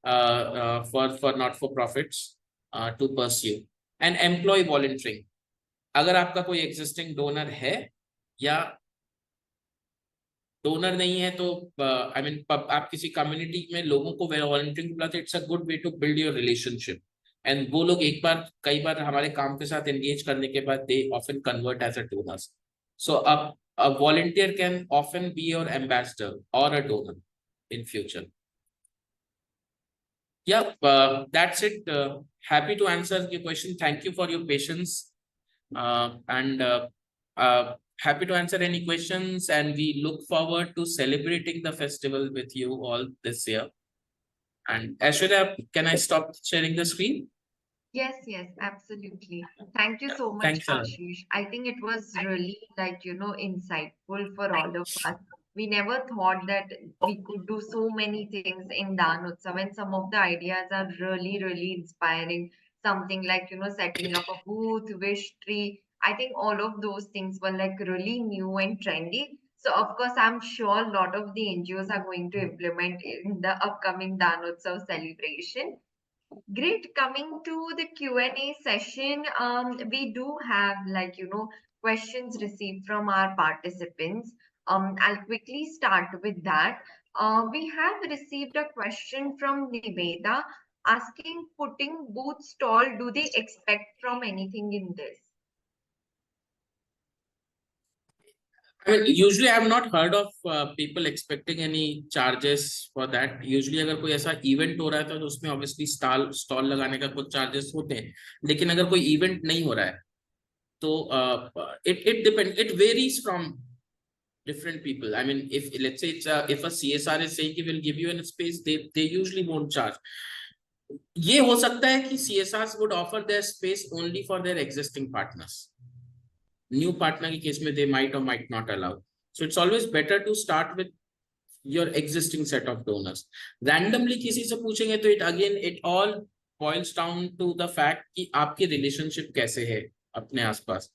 for not-for-profits to pursue. And employee volunteering, अगर आपका कोई existing donor है या donor नहीं है तो I mean आप किसी community में लोगों को volunteering बुलाते, it's a good way to build your relationship, and वो लोग एक बार कई बार हमारे काम के साथ engage करने के बाद they often convert as a donors. So a volunteer can often be your ambassador or a donor in future. Yeah, that's it. Happy to answer your question. Thank you for your patience, and happy to answer any questions, and we look forward to celebrating the festival with you all this year. And Aishwarya, can I stop sharing the screen? Yes, absolutely. Thank you so much, Thanks, Ashish. I think it was really insightful for all of us. We never thought that we could do so many things in Daan Utsav, and some of the ideas are really, really inspiring. Something like, setting up a booth, wish tree. I think all of those things were really new and trendy. So of course, I'm sure a lot of the NGOs are going to implement in the upcoming Daan Utsav celebration. Great. Coming to the Q&A session, we do have questions received from our participants. I'll quickly start with that. We have received a question from Niveda asking, putting booth stall, do they expect from anything in this? I mean, usually I have not heard of people expecting any charges for that. Usually अगर कोई ऐसा event हो रहा है तो उसमें obviously stall लगाने का कुछ charges होते हैं. लेकिन अगर कोई event नहीं हो रहा है So it depends. It varies from different people. I mean, if let's say if a CSR is saying he will give you a space, they usually won't charge. ये हो सकता है कि CSRs would offer their space only for their existing partners. New partner के case में they might or might not allow. So it's always better to start with your existing set of donors. Randomly किसी से पूछेंगे तो it all boils down to the fact कि आपकी relationship कैसे है अपने आसपास.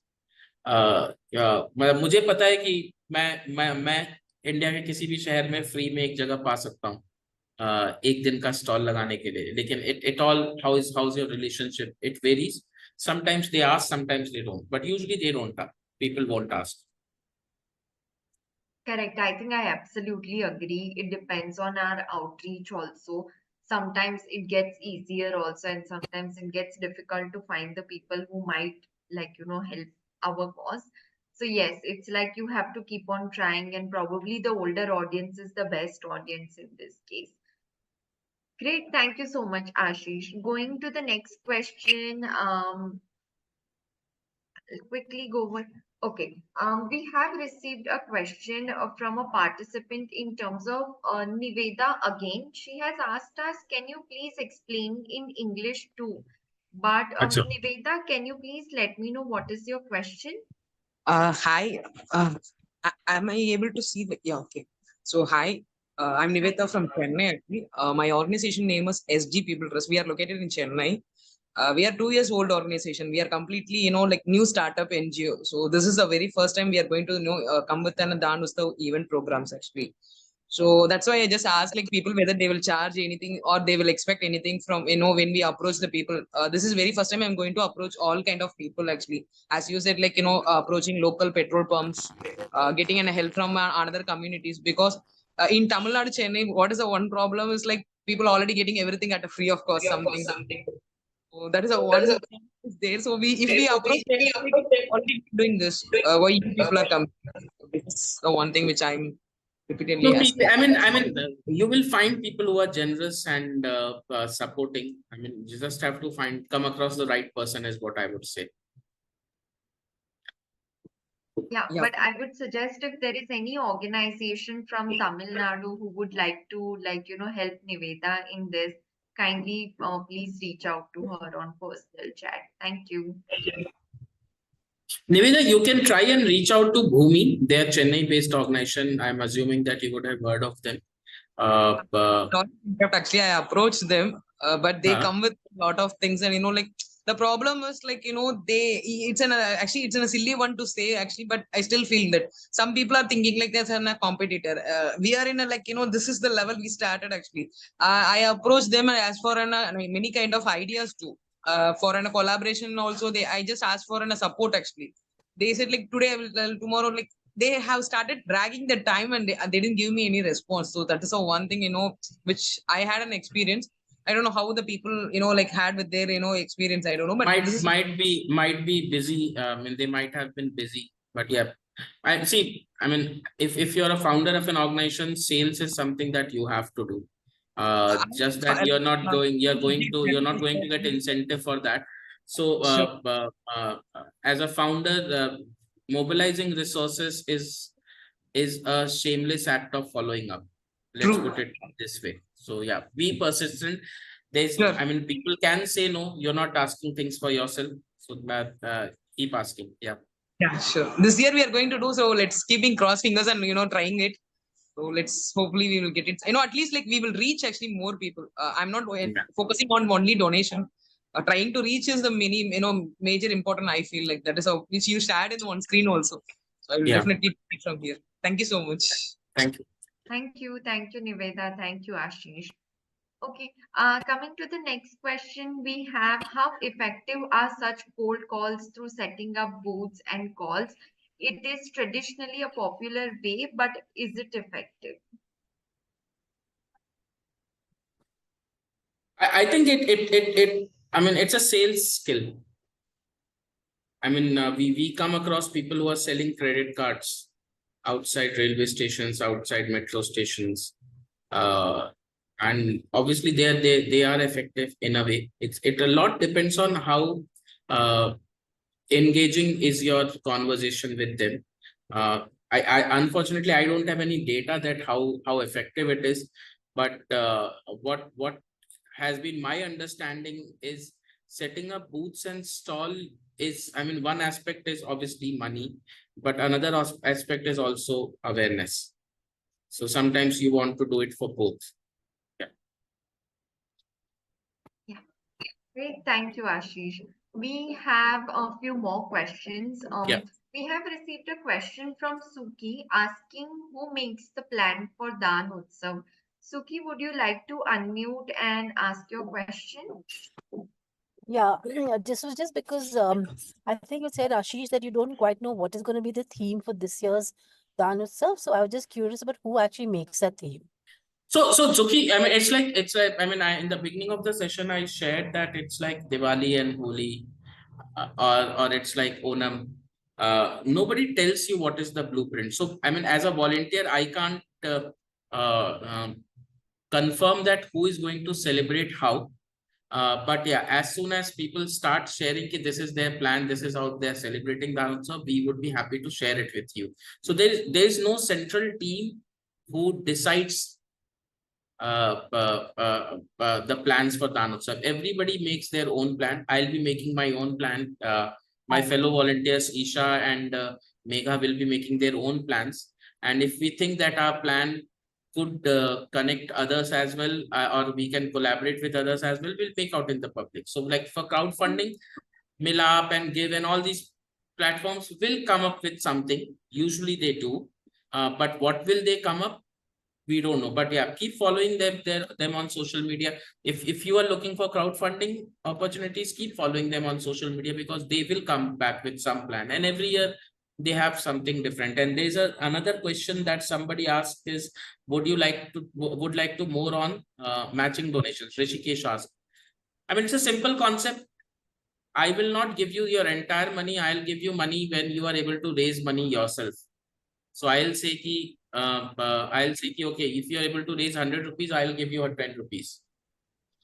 मुझे पता है कि मैं इंडिया के किसी भी शहर में फ्री में एक जगह पा सकता हूँ एक दिन का स्टॉल लगाने के लिए, लेकिन it all how's your relationship, it varies. Sometimes they ask, sometimes they don't, but usually they don't. People won't ask. Correct. I think I absolutely agree. It depends on our outreach also. Sometimes it gets easier also, and sometimes it gets difficult to find the people who might help our cause. So yes, it's like you have to keep on trying, and probably the older audience is the best audience in this case. Great. Thank you so much, Ashish. Going to the next question. Quickly go over. Okay. We have received a question from a participant in terms of Niveda again. She has asked us, can you please explain in English too? But अच्छा. Niveda, can you please let me know what is your question? Hi. Am I able to see the? Yeah, okay. So hi. I'm Niveta from Chennai. Actually, my organization name is SG People Trust. We are located in Chennai. We are 2 years old organization. We are completely, like new startup NGO. So this is the very first time we are going to come with an Daan Utsav event programs actually. So that's why I just asked like people whether they will charge anything or they will expect anything from when we approach the people. This is very first time I'm going to approach all kind of people actually. As you said, like approaching local petrol pumps, getting an help from another communities because in Tamil Nadu, Chennai, what is the one problem is like people already getting everything at a free of cost something. So that is a one thing is there. So if we approach them, like, already doing this, why you people are coming? This is the one thing which I'm repeatedly No, asking. I mean, you will find people who are generous and supporting. I mean, you just have to come across the right person, is what I would say. Yeah, Yeah. but I would suggest if there is any organization from Tamil Nadu who would like to help Niveda in this, kindly please reach out to her on personal chat. Thank you. Niveda, you can try and reach out to Bhumi. They are Chennai-based organization. I'm assuming that you would have heard of them. Not actually, I approached them, but they come with a lot of things, and like the problem is like it's actually it's a silly one to say actually, but I still feel that some people are thinking like there's a competitor. We are in a this is the level we started actually. I approached them and asked for many kind of ideas too. For a collaboration also, I just asked for a support actually. They said like today I will tomorrow like they have started dragging the time and they didn't give me any response. So that is the one thing which I had an experience. I don't know how the people like had with their experience. I don't know, but might be busy. I mean, they might have been busy, but yeah. I see. I mean, if you're a founder of an organization, sales is something that you have to do. Just that you're not going to get incentive for that. So as a founder, mobilizing resources is a shameless act of following up. Let's put it this way. So yeah, be persistent. I mean, people can say no. You're not asking things for yourself. So that keep asking. Yeah. Yeah, sure. This year we are going to do so. Let's keeping cross fingers and trying it. So let's hopefully we will get it. At least like we will reach actually more people. I'm not focusing on only donation. Trying to reach is the major important. I feel like that is which you shared in one screen also. So I will definitely take it from here. Thank you so much. Thank you. Thank you, Niveda. Thank you, Ashish. Okay, coming to the next question, we have how effective are such cold calls through setting up booths and calls? It is traditionally a popular way, but is it effective? I think I mean, it's a sales skill. I mean, we come across people who are selling credit cards outside railway stations, outside metro stations. And obviously they are effective in a way. It a lot depends on how engaging is your conversation with them. I unfortunately I don't have any data that how effective it is, but what has been my understanding is setting up booths and stall is, I mean, one aspect is obviously money, but another aspect is also awareness. So sometimes you want to do it for both. Great, thank you, Ashish. We have a few more questions. Yeah. We have received a question from Suki asking who makes the plan for Daan Utsav. Suki, would you like to unmute and ask your question? Yeah, this was just because I think you said, Ashish, that you don't quite know what is going to be the theme for this year's Daan Utsav. So I was just curious about who actually makes that theme. So Zuki, I mean, it's like, I mean, in the beginning of the session, I shared that it's like Diwali and Holi, or it's like Onam. Nobody tells you what is the blueprint. So, I mean, as a volunteer, I can't confirm that who is going to celebrate how. But yeah, as soon as people start sharing that this is their plan, this is how they're celebrating Daan Utsav, we would be happy to share it with you. So there is no central team who decides the plans for Daan Utsav. Everybody makes their own plan. I'll be making my own plan. My fellow volunteers, Isha and Megha, will be making their own plans. And if we think that our plan could connect others as well, or we can collaborate with others as well, we'll make out in the public. So like for crowdfunding, Milap and Give and all these platforms will come up with something. Usually they do. But what will they come up? We don't know, but yeah, keep following them on social media. If you are looking for crowdfunding opportunities, keep following them on social media, because they will come back with some plan, and every year they have something different. And there's another question that somebody asked is, would like to more on matching donations? Rishikesh asked. I mean, it's a simple concept. I will not give you your entire money. I'll give you money when you are able to raise money yourself. So I'll say ki, okay, if you are able to raise 100 rupees, I'll give you 10 rupees.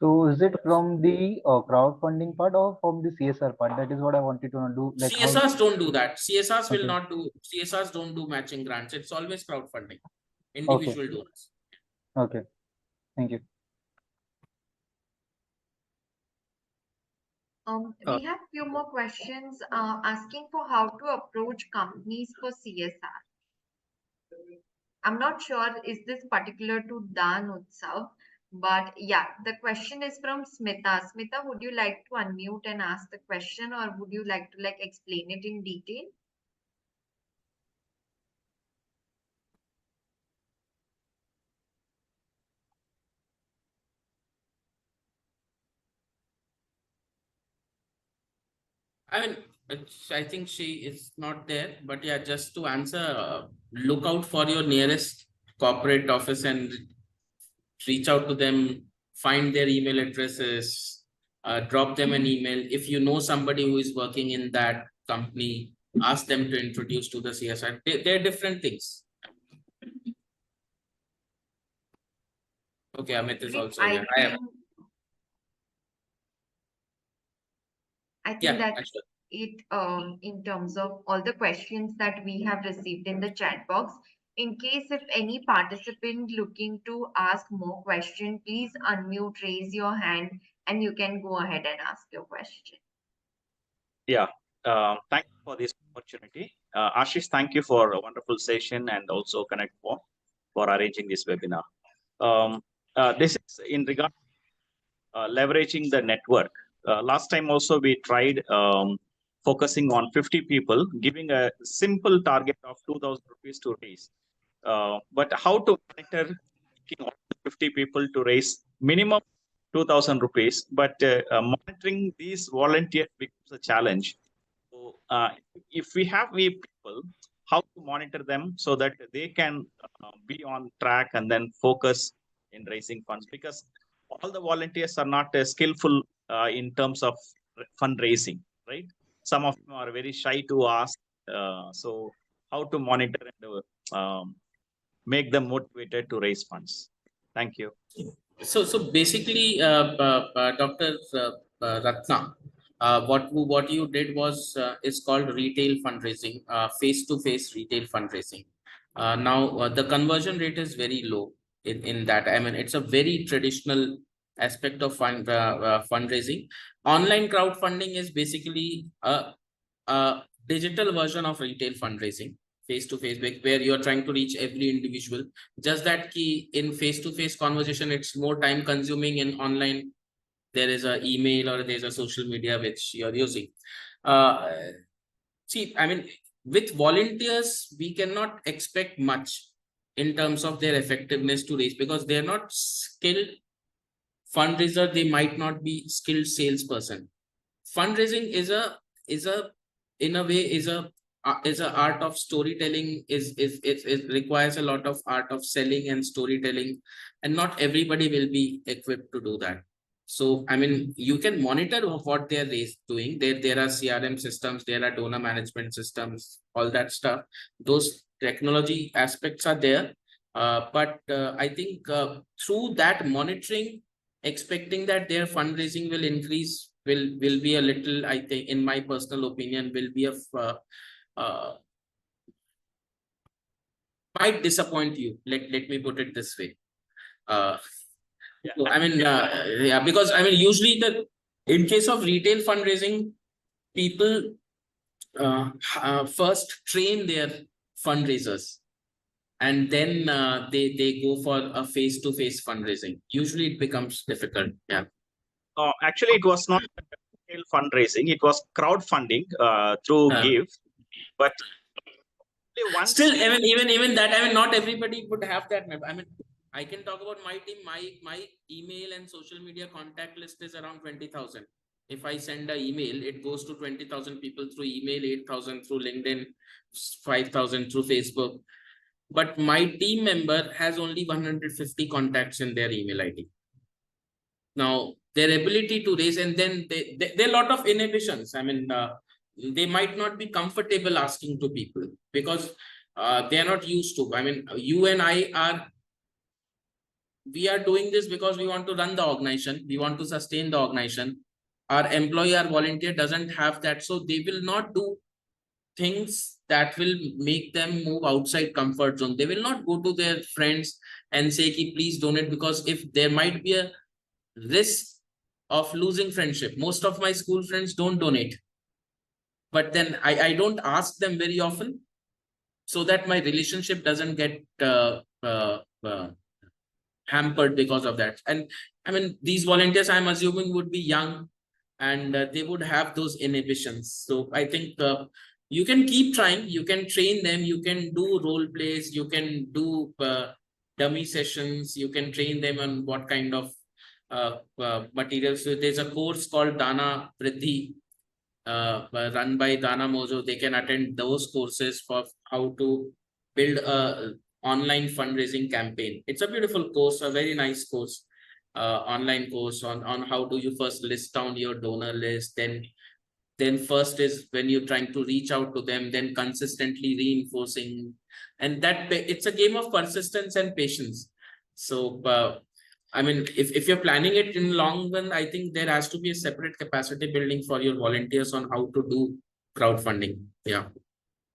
So is it from the crowdfunding part or from the CSR part? That is what I wanted to do. Like CSRs don't do that. CSRs will not do. CSRs don't do matching grants. It's always crowdfunding. Individual donors. Okay. Thank you. We have few more questions asking for how to approach companies for CSR. I'm not sure is this particular to Daan Utsav, but yeah, the question is from Smita. Smita, would you like to unmute and ask the question, or would you like to explain it in detail? I mean, I think she is not there, but yeah, just to answer, look out for your nearest corporate office and reach out to them, find their email addresses, drop them an email. If you know somebody who is working in that company, ask them to introduce to the CSR. They're different things. Okay, Amit is also here. I think that's it in terms of all the questions that we have received in the chat box. In case if any participant looking to ask more questions, please unmute, raise your hand, and you can go ahead and ask your question. Yeah, thank you for this opportunity. Ashish, thank you for a wonderful session, and also ConnectFor for arranging this webinar. This is in regard leveraging the network. Last time also we tried focusing on 50 people, giving a simple target of 2,000 rupees to raise. But how to monitor 50 people to raise minimum 2,000 rupees, but monitoring these volunteers becomes a challenge. So if we have people, how to monitor them so that they can be on track and then focus in raising funds, because all the volunteers are not skillful in terms of fundraising, right? Some of them are very shy to ask. So how to monitor and make them motivated to raise funds? Thank you. So basically, Dr. Ratna, what you did was is called retail fundraising, face-to-face retail fundraising. Now the conversion rate is very low in that. I mean, it's a very traditional aspect of fundraising. Online crowdfunding is basically a digital version of retail fundraising, face-to-face, where you are trying to reach every individual. Just that key in face-to-face conversation, it's more time consuming. In online, there is a email or there's a social media which you're using. See, I mean, with volunteers, we cannot expect much in terms of their effectiveness to raise, because they're not skilled fundraiser. They might not be skilled salesperson. Fundraising is a in a way is a art of storytelling. It requires a lot of art of selling and storytelling, and not everybody will be equipped to do that. So I mean, you can monitor what they're doing. There are CRM systems, there are donor management systems, all that stuff. Those technology aspects are there, but I think through that monitoring, expecting that their fundraising will increase will be a little, I think, in my personal opinion, will be of might disappoint you. Let me put it this way. Yeah. So, I mean, yeah, because I mean, usually in case of retail fundraising, people first train their fundraisers, and then they go for a face-to-face fundraising. Usually it becomes difficult. Yeah. Actually, it was not retail fundraising. It was crowdfunding through Give. But once still, even that, I mean, not everybody would have that. I mean, I can talk about my team. My email and social media contact list is around 20,000. If I send an email, it goes to 20,000 people through email, 8,000 through LinkedIn, 5,000 through Facebook. But my team member has only 150 contacts in their email ID. Now, their ability to raise, and then there are a lot of inhibitions. I mean, they might not be comfortable asking to people because they are not used to. I mean, you and I we are doing this because we want to run the organization. We want to sustain the organization. Our employee, our volunteer doesn't have that. So they will not do things that will make them move outside comfort zone. They will not go to their friends and say, please donate, because if there might be a risk of losing friendship. Most of my school friends don't donate. But then I don't ask them very often, so that my relationship doesn't get hampered because of that. And I mean, these volunteers, I'm assuming, would be young, and they would have those inhibitions. So I think you can keep trying, you can train them, you can do role plays, you can do dummy sessions, you can train them on what kind of materials. So there's a course called Dana Vriddhi, run by Dana Mojo. They can attend those courses for how to build a online fundraising campaign. It's a beautiful course, a very nice course, online course on how do you first list down your donor list. Then first is when you're trying to reach out to them, then consistently reinforcing, and that it's a game of persistence and patience. So I mean, if you're planning it in long run, I think there has to be a separate capacity building for your volunteers on how to do crowdfunding. Yeah.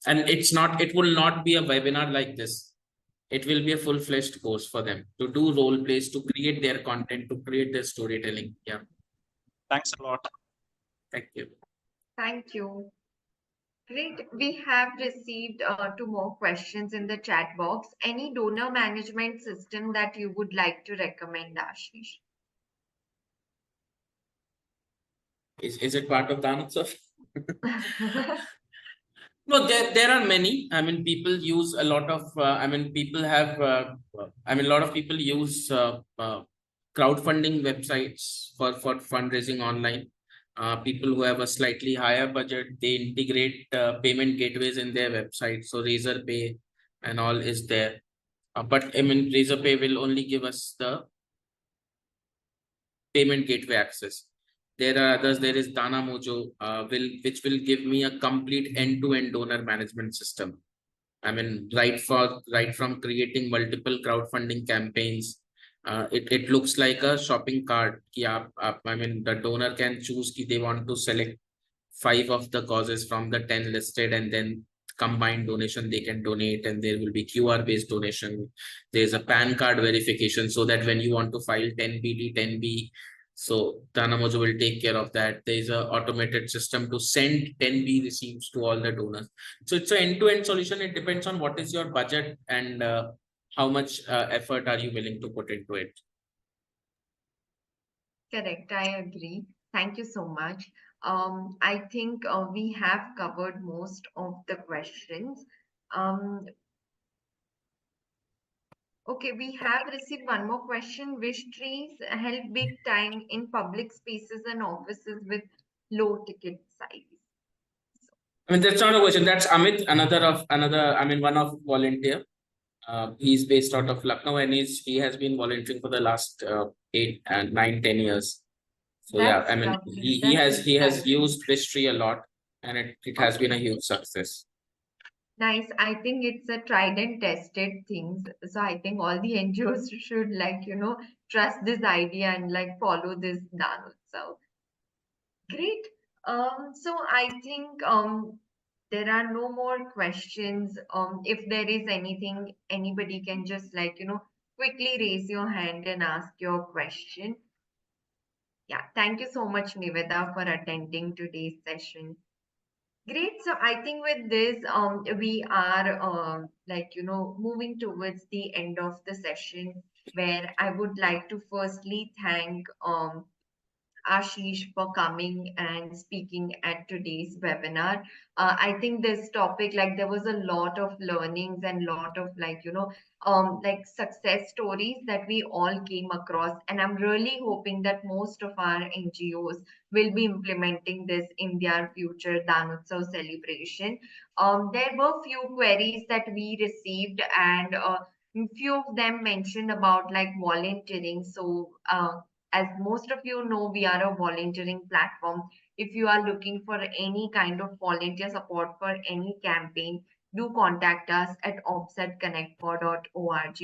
And it will not be a webinar like this. It will be a full-fledged course for them to do role plays, to create their content, to create their storytelling. Yeah. Thanks a lot. Thank you. Thank you. Great. We have received 2 more questions in the chat box. Any donor management system that you would like to recommend, Ashish? Is it part of Daan Utsav? No, there are many. I mean, people use a lot of. I mean, people have. I mean, a lot of people use crowdfunding websites for fundraising online. People who have a slightly higher budget, they integrate payment gateways in their website. So Razorpay and all is there. But I mean, Razorpay will only give us the payment gateway access. There are others. There is Dana Mojo, which will give me a complete end-to-end donor management system. I mean, right from creating multiple crowdfunding campaigns, it looks like a shopping cart. Yeah, I mean the donor can choose कि they want to select 5 of the causes from the 10 listed, and then combined donation they can donate, and there will be QR based donation. There's a PAN card verification so that when you want to file 10BD, 10B, so Dana Mojo will take care of that. There's a automated system to send 10B receipts to all the donors. So it's an end-to-end solution. It depends on what is your budget and how much effort are you willing to put into it. Correct, I agree. Thank you so much. I think we have covered most of the questions. Okay, we have received one more question. Which trees help big time in public spaces and offices with low ticket size? I mean, that's not a question. That's Amit, one of volunteer. He's based out of Lucknow, and he has been volunteering for the last 8 and 9, 10 years. So yeah, That's I mean, lovely. he That's has exciting. used this tree a lot, and it has been a Okay. huge success. Nice. I think it's a tried and tested things. So I think all the NGOs should trust this idea and follow this Daan Utsav. Great. So I think there are no more questions. If there is anything, anybody can just quickly raise your hand and ask your question. Yeah, thank you so much, Niveda, for attending today's session. Great. So I think with this, we are moving towards the end of the session, where I would like to firstly thank Ashish for coming and speaking at today's webinar. I think this topic, there was a lot of learnings and lot of success stories that we all came across. And I'm really hoping that most of our NGOs will be implementing this in their future Daan Utsav celebration. There were few queries that we received, and few of them mentioned about volunteering. So as most of you know, we are a volunteering platform. If you are looking for any kind of volunteer support for any campaign, do contact us at ops@connectfor.org.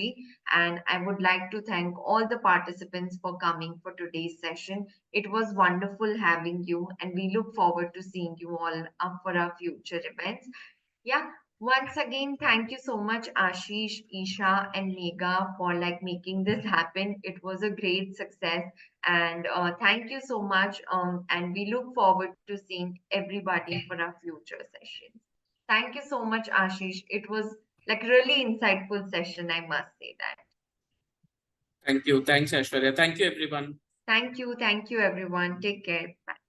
And I would like to thank all the participants for coming for today's session. It was wonderful having you, and we look forward to seeing you all up for our future events. Yeah, once again, thank you so much, Ashish, Isha, and Megha for making this happen. It was a great success, and thank you so much. And we look forward to seeing everybody for our future sessions. Thank you so much, Ashish. It was really insightful session, I must say that. Thank you. Thanks, Aishwarya. Thank you, everyone. Thank you, everyone. Take care. Bye.